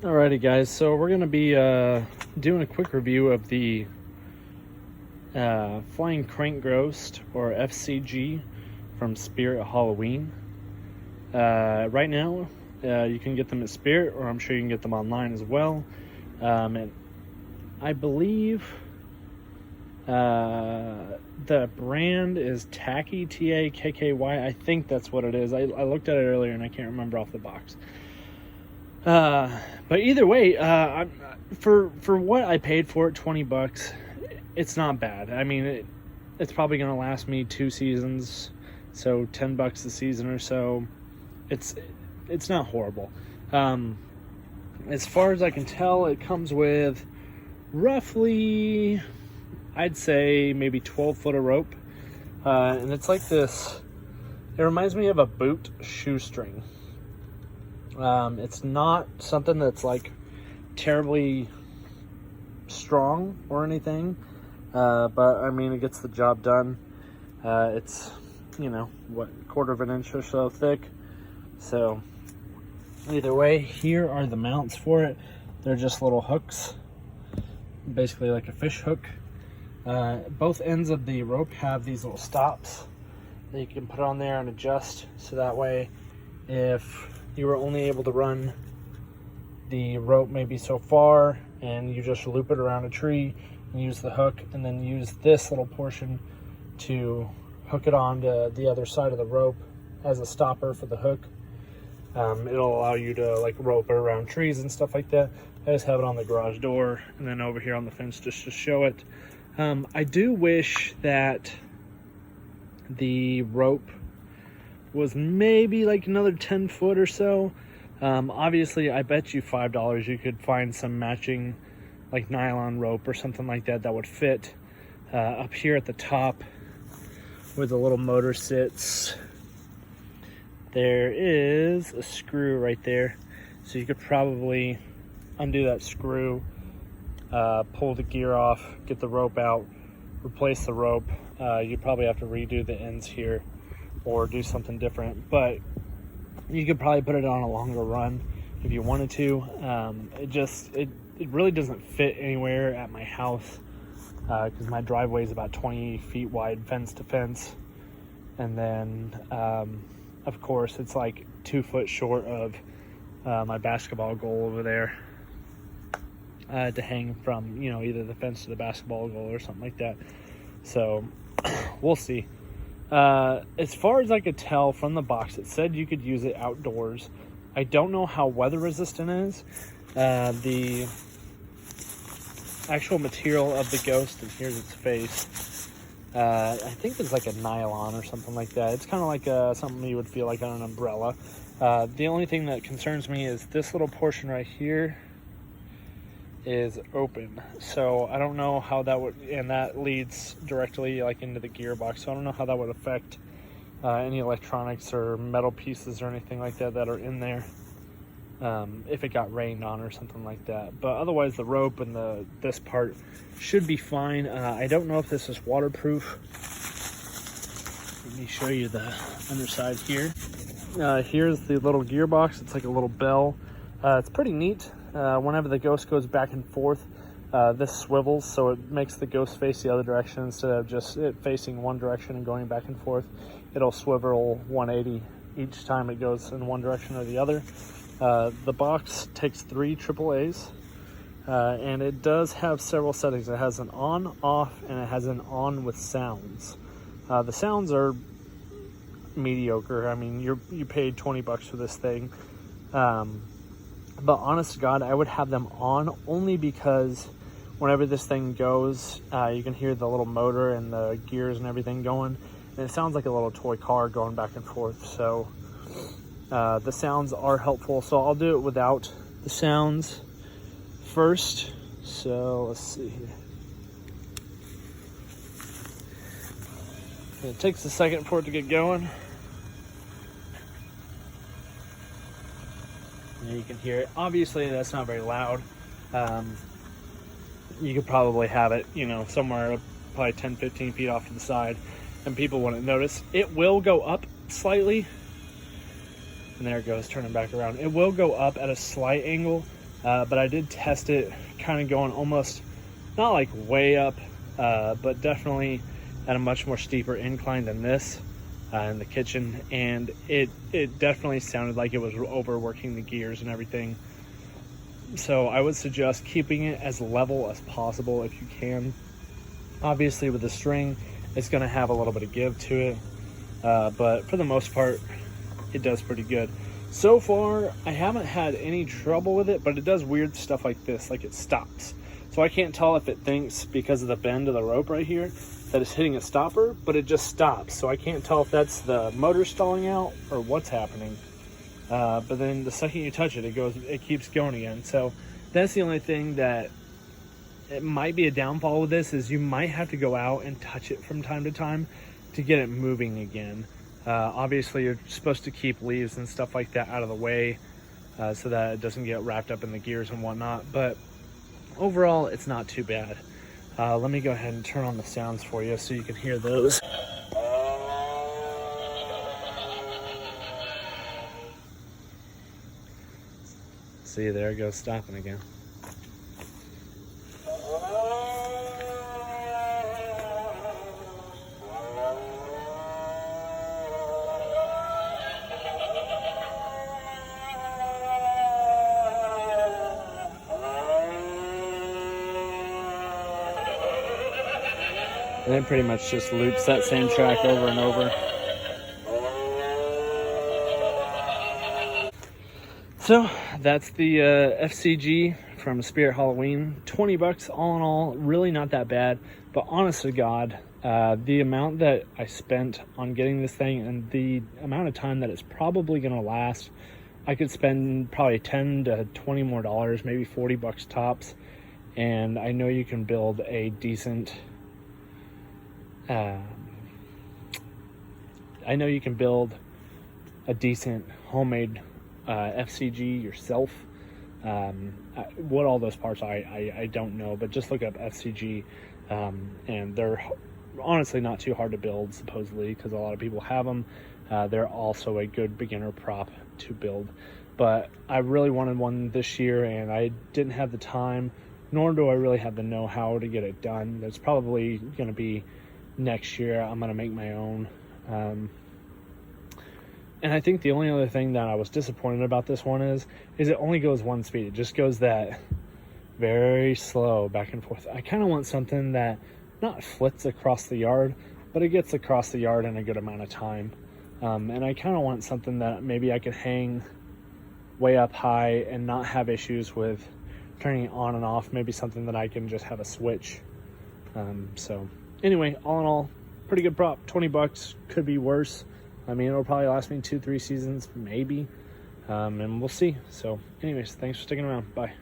Alrighty guys, so we're going to be doing a quick review of the Flying Crank Ghost, or FCG, from Spirit Halloween. Right now, you can get them at Spirit, or I'm sure you can get them online as well. And I believe the brand is Tacky, Takky. I think that's what it is. I looked at it earlier and I can't remember off the box. But either way, for what I paid for it, $20, it's not bad. I mean, it's probably going to last me 2 seasons, so $10 a season or so. It's not horrible. As far as I can tell, it comes with roughly, I'd say maybe 12 foot of rope, and it's like this. It reminds me of a boot shoestring. It's not something that's like terribly strong or anything, but I mean, it gets the job done. It's, what, 1/4 of an inch or so thick. So either way, here are the mounts for it. They're just little hooks, basically like a fish hook. Both ends of the rope have these little stops that you can put on there and adjust, so that way if you were only able to run the rope maybe so far and you just loop it around a tree and use the hook, and then use this little portion to hook it onto the other side of the rope as a stopper for the hook. It'll allow you to like rope it around trees and stuff like that. I just have it on the garage door and then over here on the fence just to show it. I do wish that the rope was maybe like another 10 foot or so. Obviously, I bet you $5 you could find some matching like nylon rope or something like that that would fit up here at the top where the little motor sits. There is a screw right there, so you could probably undo that screw, pull the gear off, get the rope out, replace the rope. You'd probably have to redo the ends here or do something different, but you could probably put it on a longer run if you wanted to. It really doesn't fit anywhere at my house, because my driveway is about 20 feet wide, fence to fence, and then of course it's like 2 foot short of my basketball goal over there, to hang from, either the fence to the basketball goal or something like that. So we'll see. As far as I could tell from the box, it said you could use it outdoors. I don't know how weather resistant it is. The actual material of the ghost, and here's its face, I think it's like a nylon or something like that. It's kind of like something you would feel like on an umbrella. The only thing that concerns me is this little portion right here is open, so I don't know how that would, and that leads directly like into the gearbox, so I don't know how that would affect any electronics or metal pieces or anything like that that are in there, if it got rained on or something like that. But otherwise, the rope and this part should be fine. I don't know if this is waterproof. Let me show you the underside here. Here's the little gearbox. It's like a little bell. It's pretty neat. Whenever the ghost goes back and forth, this swivels, so it makes the ghost face the other direction instead of just it facing one direction and going back and forth. It'll swivel 180 each time it goes in one direction or the other. The box takes 3 AAAs, and it does have several settings. It has an on, off, and it has an on with sounds. The sounds are mediocre. I mean, you paid $20 for this thing. But honest to God, I would have them on only because whenever this thing goes, you can hear the little motor and the gears and everything going. And it sounds like a little toy car going back and forth. So the sounds are helpful. So I'll do it without the sounds first. So let's see here. It takes a second for it to get going. And you can hear it. Obviously, that's not very loud. You could probably have it, somewhere probably 10, 15 feet off to the side, and people wouldn't notice. It will go up slightly. And there it goes, turning back around. It will go up at a slight angle but I did test it kind of going almost not like way up, but definitely at a much more steeper incline than this in the kitchen, and it definitely sounded like it was overworking the gears and everything. So I would suggest keeping it as level as possible if you can. Obviously with the string, it's going to have a little bit of give to it, but for the most part, it does pretty good. So far, I haven't had any trouble with it, but it does weird stuff like this, like it stops. So I can't tell if it thinks because of the bend of the rope right here that it's hitting a stopper, but it just stops. So I can't tell if that's the motor stalling out or what's happening. But then the second you touch it, it keeps going again. So that's the only thing that it might be a downfall with this, is you might have to go out and touch it from time to time to get it moving again. Obviously you're supposed to keep leaves and stuff like that out of the way, so that it doesn't get wrapped up in the gears and whatnot, but overall it's not too bad. Let me go ahead and turn on the sounds for you so you can hear those. See, there it goes stopping again. And it pretty much just loops that same track over and over. So that's the FCG from Spirit Halloween. 20 bucks all in all, really not that bad. But honest to God, the amount that I spent on getting this thing and the amount of time that it's probably going to last, I could spend probably 10 to 20 more dollars, maybe 40 bucks tops. And I know you can build a decent homemade FCG yourself. What all those parts I don't know, but just look up FCG, and they're honestly not too hard to build, supposedly, because a lot of people have them. They're also a good beginner prop to build, but I really wanted one this year and I didn't have the time, nor do I really have the know-how to get it done. That's probably going to be next year. I'm going to make my own. And I think the only other thing that I was disappointed about this one is it only goes one speed. It just goes that very slow back and forth. I kind of want something that not flits across the yard, but it gets across the yard in a good amount of time. And I kind of want something that maybe I could hang way up high and not have issues with turning it on and off. Maybe something that I can just have a switch. So anyway, all in all, pretty good prop. 20 bucks, could be worse. I mean, it'll probably last me 2-3 seasons, maybe. And we'll see. So anyways, thanks for sticking around. Bye.